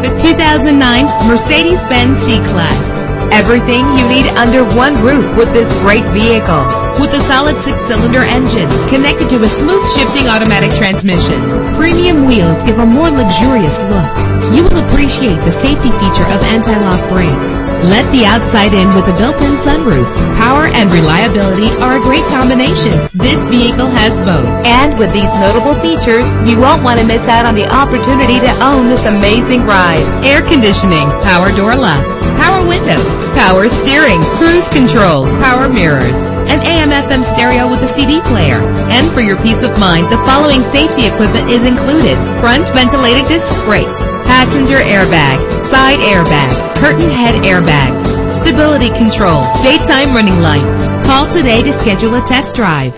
The 2009 Mercedes-Benz C-Class. Everything you need under one roof with this great vehicle. With a solid 6-cylinder engine connected to a smooth shifting automatic transmission. Premium wheels give a more luxurious look. You will appreciate the safety feature of anti-lock brakes. Let the outside in with a built-in sunroof. Power and reliability are a great combination. This vehicle has both. And with these notable features, you won't want to miss out on the opportunity to own this amazing ride. Air conditioning, power door locks, power windows, power steering, cruise control, power mirrors, an AM/FM stereo with a CD player. And for your peace of mind, the following safety equipment is included: front ventilated disc brakes, passenger airbag, side airbag, curtain head airbags, stability control, daytime running lights. Call today to schedule a test drive.